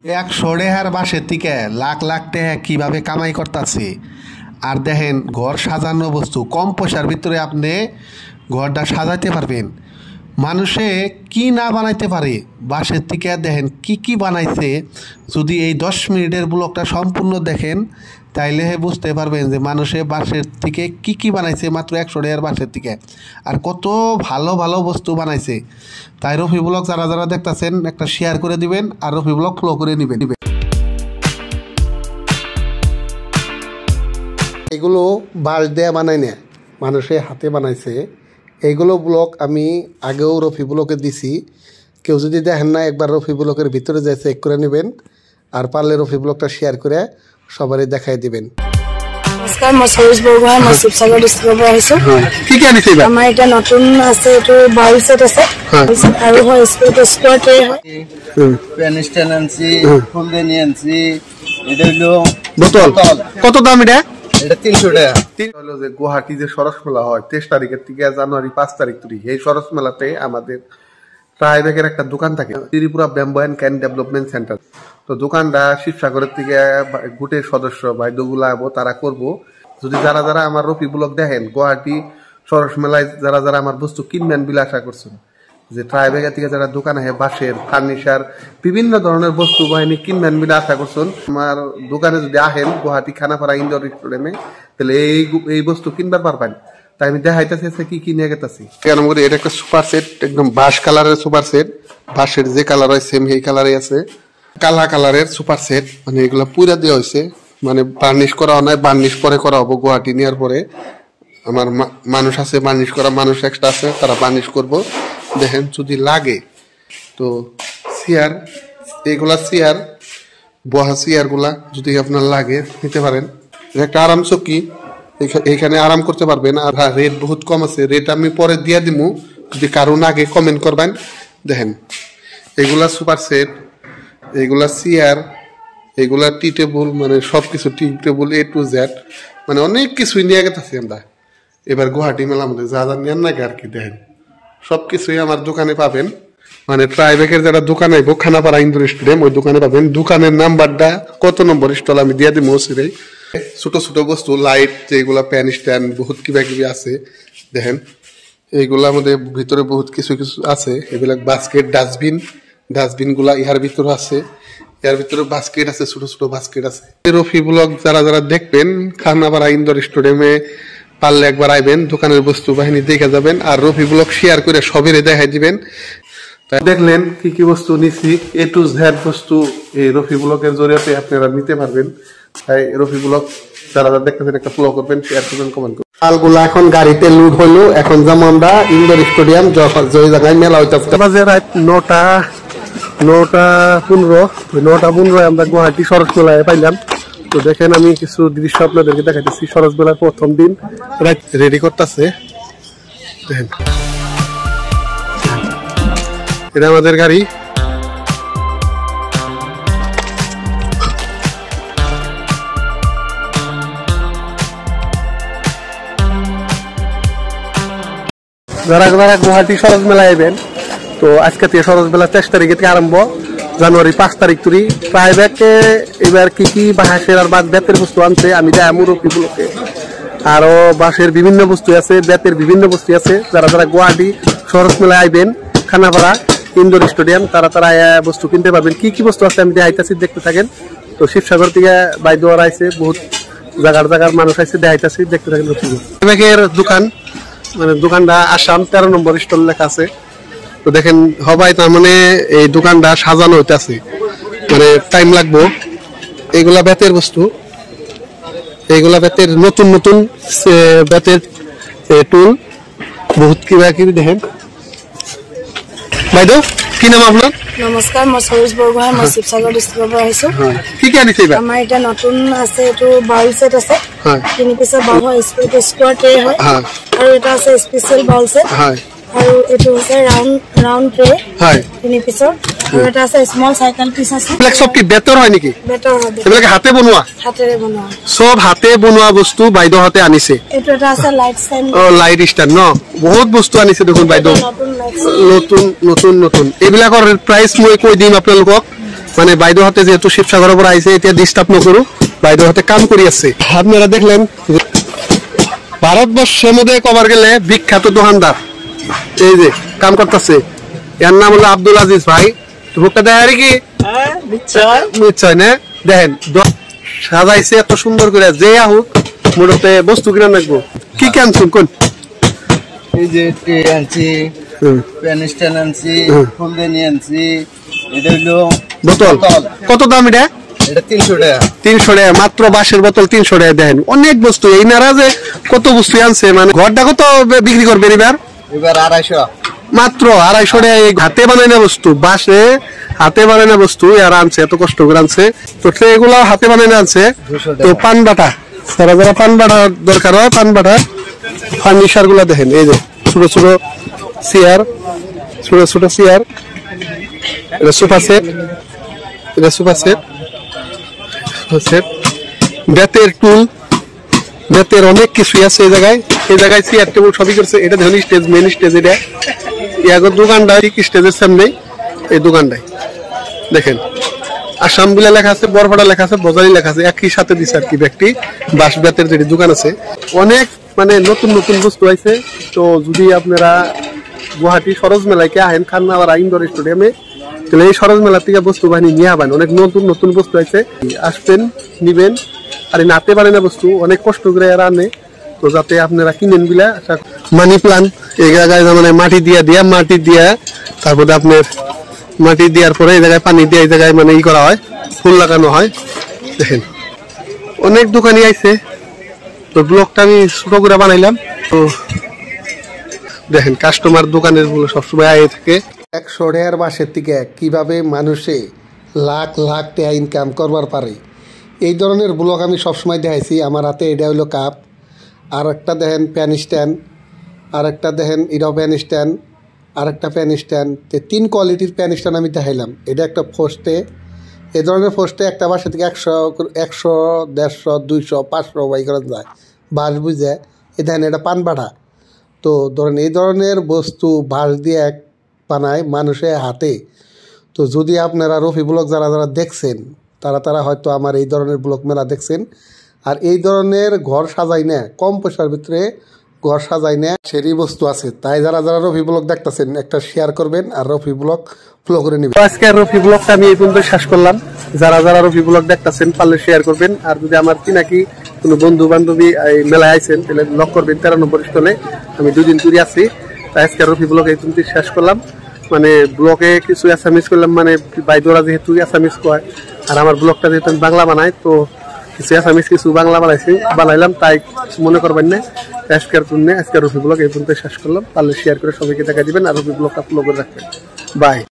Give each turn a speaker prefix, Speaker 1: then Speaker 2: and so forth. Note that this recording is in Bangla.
Speaker 1: 100 টাকার বাসের থেকে লাখ লাখ টাকা কিভাবে কামাই করতেছে। আর দেখেন ঘর সাজানো বস্তু কম পয়সার ভিতরে আপনি ঘরটা সাজাইতে পারবেন। মানুষে কি না বানাইতে পারে বাসের থেকে দেখেন কি কি বানাইছে। যদি এই 10 মিনিটের ব্লগটা সম্পূর্ণ দেখেন তাইলে বুঝতে পারবেন যে মানুষে বাসের থেকে কি কি বানাইছে মাত্র 100 টাকার বাসের থেকে, আর কত ভালো ভালো বস্তু বানাইছে। তাই রফি ব্লগ যারা যারা দেখতেছেন একটা শেয়ার করে দিবেন আর রফি ব্লগ ফলো করে নেবেন। এগুলো বাঁশ দিয়ে বানাই না, মানুষে হাতে বানাইছে। এইগুলো ব্লগ আমি আগেও রফি ব্লগে দিছি। কেউ যদি দেখেন না একবার রফি ব্লগের ভিতরে যাই চেক করে নেবেন, আর পারলে রফি ব্লগটা শেয়ার করে সবারই দেখাই দিবেন।
Speaker 2: নমস্কাৰ, মই সৰোজ বৰগোহাঁই, মই শিৱসাগৰ ডিষ্ট্ৰিক্টৰ পৰা আহিছোঁ।
Speaker 1: কি কি আনিছে?
Speaker 2: আমাৰ এটা নতুন আছে, এইটো বাউল সেট আছে আৰু হয় স্কোয়ার ট্রে হয়,
Speaker 3: পেন স্ট্যান্ড আনছি, ফুলদানি আনছি। এটা হলো
Speaker 1: বোতল। কত দাম এটা?
Speaker 3: এটা 300 টাকা।
Speaker 1: হলো যে গুয়াহাটি যে সরস মেলা হয় 23 তারিখের থেকে জানুয়ারি 5 তারিখ ধরে, এই সরস মেলাতে আমাদের ট্রাইবেকের একটা দোকান থাকে, Tripura bamboo and can development centre. তো দোকানটা শিবসাগরের থেকে গুটের সদস্য বাইদগুলা আবো তারা করব। যদি যারা যারা আমার রফি ব্লগ দেখেন গুয়াহাটি সরস মেলায় যারা যারা আমার বস্তু কিনবেন বলে আশা করছেন, যে ট্রাইবেকের থেকে যারা দোকান আছে বাঁশের ফার্নিচার বিভিন্ন ধরনের বস্তু বাহিনী কিনবেন বলে আশা করছেন, আমার দোকানে যদি আহেন গুয়াহাটি খানাপাড়া ইনডোর রেস্টুরেন্টে তাহলে এই বস্তু কিনবার পারবেন। তাই আমি দেখাইতেছি কি কি নিয়ে গেতেছি। কেন করে এটা একটা সুপার সেট, একদম বাঁশ কালারের সুপার সেট। বাঁশের যে কালার হয় সেম এই কালারে আছে। কালা কালারের সুপার সেট, মানে এগুলা পুরা দেওয়া হয়েছে, মানে বার্নিশ করা নয়, বার্নিশ পরে করা হবো। গুয়াহাটি নেওয়ার পরে আমার মানুষ আছে বার্নিশ করা, মানুষ এক্সট্রা আছে, তারা বার্নিশ করবো। দেখেন যদি লাগে তো চেয়ার, এইগুলা চেয়ার বহা চেয়ার গুলা যদি আপনার লাগে নিতে পারেন। একটা আরাম চৌকি, এখানে আরাম করতে পারবেন। আর রেট বহুত কম আছে, রেট আমি পরে দিয়ে দিব, যদি কারণ আগে কমেন্ট করবেন। দেখেন এগুলা সুপার সেট, এগুলা চেয়ার, এগুলা টি টেবুল, মানে সবকিছু টি টেবুল A to Z, মানে অনেক কিছুই নিয়ে গেছি আমরা এবার গুয়াহাটি মেলা আমাদের যা যা নেন না আর কি। দেখেন সবকিছুই আমার দোকানে পাবেন, মানে ট্রাইবেকের যারা দোকান আইব খানাপাড়া ইনডোর স্টেডিয়াম ওই দোকানে পাবেন। দোকানের নাম্বারটা কত নম্বর স্টল আমি দিয়ে দিব ওসিরে। ছোট ছোট বস্তু লাইট, যেগুলা প্যান স্ট্যান্ড, বহুত কিবা কিবি আছে। দেখেন এইগুলা আমাদের ভিতরে বহুত কিছু কিছু আছে। এগুলা বাস্কেট, ডাস্টবিন গুলা ইহার ভিতরে আছে। এর ভিতরে বাস্কেট আছে, ছোট ছোট বাস্কেট আছে। রফি ব্লগ যারা যারা দেখবেন খানাপাড়া ইনডোর স্টেডিয়ামে পারলে একবার আইবেন, দোকানের বস্তু বাহিনী দেখে যাবেন, আর রফি ব্লগ শেয়ার করে সবেরে দেখাই দিবেন। তাই দেখলেন কি কি বস্তু নিছি, A to Z বস্তু এই রফি ব্লগের জরিয়াতে আপনারা নিতে পারবেন। তাই রফি ব্লগ যারা যারা দেখতেছেন একটা ফলো করবেন, শেয়ার করবেন, কমেন্ট করবেন। মালগুলা এখন গাড়িতে লোড হইলো, এখন যাবো আমরা ইনডোর স্টেডিয়াম, যে জায়গায় মেলা হইতেছে। বাজে রাত 9:15 আমরা গুয়াহাটি সরস মেলায় পাইলাম। তো দেখেন আমি কিছু দৃশ্য আপনাদেরকে দেখাইতেছি। সরস মেলার প্রথম দিন রেডি করতেছে। দেখেন এটা আমাদের গাড়ি। যারা যারা গুয়াহাটি সরস মেলায় আইবেন, তো আজকে থেকে সরস মেলা 23 তারিখ থেকে আরম্ভ, জানুয়ারি 5 তারিখ ধরে। ট্রাইবেকে এবার কি কি বাঁশের আর বেতের বস্তু আনছে আমি দেখাবো রফি ব্লগে। আরো বাঁশের বিভিন্ন বস্তু আছে, বেতের বিভিন্ন বস্তু আছে। যারা যারা গুয়াহাটি সরস মেলায় আইবেন খানাপাড়া ইনডোর স্টেডিয়াম, তারা তারা বস্তু কিনতে পারবেন। কি কি বস্তু আছে আমি দেখাইতেছি, দেখতে থাকেন। তো শিবসাগর থেকে বাইদোয়ার আইছে, বহুত জায়গার মানুষ আইছে, দেখাইতেছি, দেখতে থাকেন। ট্রাইবেকের দোকান, মানে দোকানটা আসাম 13 নম্বর স্টল লেখা আছে। তো দেখেন সবাই তার মানে এই দোকানটা সাজানো হইতেছে, মানে টাইম লাগবো। এইগুলা বেতের বস্তু, এইগুলা বেতের নতুন নতুন বেতের টুল, বহুত কিবা কিবি। দেখেন বাইদেউ কি নাম আপনার?
Speaker 2: নমস্কাৰ, মই সৰোজ বৰগোহাঁই, মই শিৱসাগৰ ডিষ্ট্ৰিক্টৰ পৰা আহিছোঁ।
Speaker 1: কি কি আনিছে?
Speaker 2: আমাৰ এটা নতুন আছে, এইটো বাউল সেট আছে, 3 পিছৰ বাউল হয়, স্কোয়ার ট্রে হয়, আৰু এটা আছে স্পেশাল বাউল সেট, আৰু এইটো আছে রাউন্ড ট্রে 3 পিছৰ, আৰু এটা আছে স্মল সাইকেল পিস আছে।
Speaker 1: ব্ল্যাক সব কি বেতৰ হয় নেকি?
Speaker 2: বেতৰ হয়।
Speaker 1: এবিলাক হাতে বনোৱা? হাতেৰে বনোৱা, সব হাতে বনোৱা বস্তু বাইদেউ হাতে আনিছে।
Speaker 2: এইটো এটা আছে লাইট স্ট্যান্ড।
Speaker 1: লাইট স্ট্যান্ড ন, বহুত বস্তু আনিছে দেখোন বাইদেউ, নতুন নতুন নতুন। এইবিলাকৰ প্রাইস মই কৈ দিম আপোনালোকক। মানে বাইদেউ হাতে যেহেতু শিবসাগর উপর আইছে এটা ডিস্টার্ব নকরু বাইদেউ হাতে কাম করি আছে। আপনারা দেখলেন ভারতবর্ষের মধ্যে কবার গেলে বিখ্যাত দোকানদার এই যে কাম করতেছে, এর নাম হলো আব্দুল আজিজ ভাই। বুকটা দেয় আর কি নিশ্চয় না দেখেন সাজাইছে এত সুন্দর করে, যে আহুক মোটাতে বস্তু কিনা রাখবো। কি কি আনছুন কোন?
Speaker 3: এই যে ট্রে আনছি, প্যান স্ট্যান্ড আনছি, ফুলদানি আনছি, এটা হলো
Speaker 1: বোতল। কত দাম এটা?
Speaker 3: এটা 300 টাকা।
Speaker 1: 300 টাকা মাত্র, বাঁশের বোতল 300 টাকা। দেখেন অনেক বস্তু এই নারাজে কত বস্তু আনছে, মানে ঘরটা কত বিক্রি করবেন এবার?
Speaker 3: এবার 250
Speaker 1: মাত্র 250 টাকা। হাতে বানানো বস্তু, বাঁশে হাতে বানানো বস্তু আর আনছে, এত কষ্ট করে আনছে। তো এগুলো হাতে বানানো আনছে। তো পান বাটা, যারা যারা পান বাটা দরকার হয় পান বাটা ফার্নিচার গুলা দেখেন, এই যে ছোট ছোট চেয়ার, ছোট ছোট চেয়ার, এটা সোফা সেট, এটা সোফা সেট, বেতের টুল, বেতের অনেক কিছুই আছে এই জায়গায়। এই জায়গায় চেয়ার টেবিল সবই করছে। এটা দেখুন স্টেজ, মেন স্টেজ। এটা ইয়াগর দোকানটা ঠিক স্টেজের সামনেই এই দোকানটাই দেখেন। আসাম বিলা লেখা আছে, বরপাড়া লেখা আছে, বজারি লেখা আছে, একই সাথে দিচ্ছে আর কি ব্যক্তি। বাঁশ বেতের যে দোকান আছে, অনেক মানে নতুন নতুন বস্তু আছে। তো যদি আপনারা গুয়াহাটি সরোজ মেলায় আহেন খান্নাওয়ারা ইনডোর স্টেডিয়ামে, তাহলে এই সরোজ মেলা থেকে বস্তু বাহিনী নিয়ে আবেন। অনেক নতুন নতুন বস্তু আছে, আসবেন নিবেন। আর এই নাতে পারে না বস্তু অনেক কষ্ট করে এরা আনে, তো যাতে আপনারা কিনেন বিলা। মানি প্লান্ট এই জায়গায় মানে মাটি দিয়া মাটি দিয়া, তারপরে আপনার মাটি দেওয়ার পরে এই জায়গায় পানি দিয়ে এই জায়গায় মানে ই করা হয়, ফুল লাগানো হয়। দেখেন অনেক দোকানই আইছে। তো ব্লগটা আমি ছোট করে বানাইলাম। তো দেখেন কাস্টমার দোকানের গুলো সবসময় আয়ে থাকে। 100 টাকার বাঁশের থেকে কিভাবে মানুষে লাখ লাখ টাকা ইনকাম করবার পারে, এই ধরনের ব্লগ আমি সবসময় দেখাইছি। আমার হাতে এটা হইলো কাপ, আর একটা দেখেন প্যান স্ট্যান্ড, আর একটা দেখেন এটাও প্যান স্ট্যান্ড, আর একটা প্যান স্ট্যান্ড। 3 কোয়ালিটির প্যান স্ট্যান্ড আমি দেখাইলাম। এটা একটা ফোস্টে, এই ধরনের ফোস্টে একটা বাসা থেকে 100, 150, 200, 500 বাই করা যায় বাঁশ বুঝে। এ দেখেন এটা পান বাটা। তো ধরেন এই ধরনের বস্তু বাঁশ দিয়ে বানায় মানুষের হাতে। তো যদি আপনারা রফি ব্লগ যারা যারা দেখছেন তারা হয়তো আমার এই ধরনের ব্লগ মেলা দেখছেন। আর এই ধরনের ঘর সাজাই না, কম পয়সার ভিতরে ঘর সাজাই না সেরই বস্তু আছে। তাই যারা যারা রফি ব্লগ দেখতেছেন একটা শেয়ার করবেন আর রফি ব্লগ ফলো করে নেবেন। আজকে রফি ব্লগটা আমি এই পর্যন্ত শেষ করলাম। যারা যারা রফি ব্লগ দেখতেছেন পারলে শেয়ার করবেন। আর যদি আমার কি নাকি কোনো বন্ধু বান্ধবী এই মেলায় আইছেন তাহলে লক করবেন 13 নম্বর স্টলে। আমি 2 দিন ঘুরে আসছি। তাই আজকে রফি ব্লগ এই পর্যন্ত শেষ করলাম। মানে ব্লগে কিছু অ্যাসামিস করলাম, মানে বাইদোরা যেহেতু অ্যাসামিস কয় আর আমার ব্লগটা যেহেতু আমি বাংলা বানাই, তো কিছু অ্যাসামিস কিছু বাংলা বানাইলাম, তাই কিছু মনে করবেন না। আজকের জন্য আজকের রফি ব্লগ এই পর্যন্ত শেষ করলাম। পারলে শেয়ার করে সবাইকে দেখা দিবেন আর রফি ব্লগটা ফলো করে রাখবেন। বাই।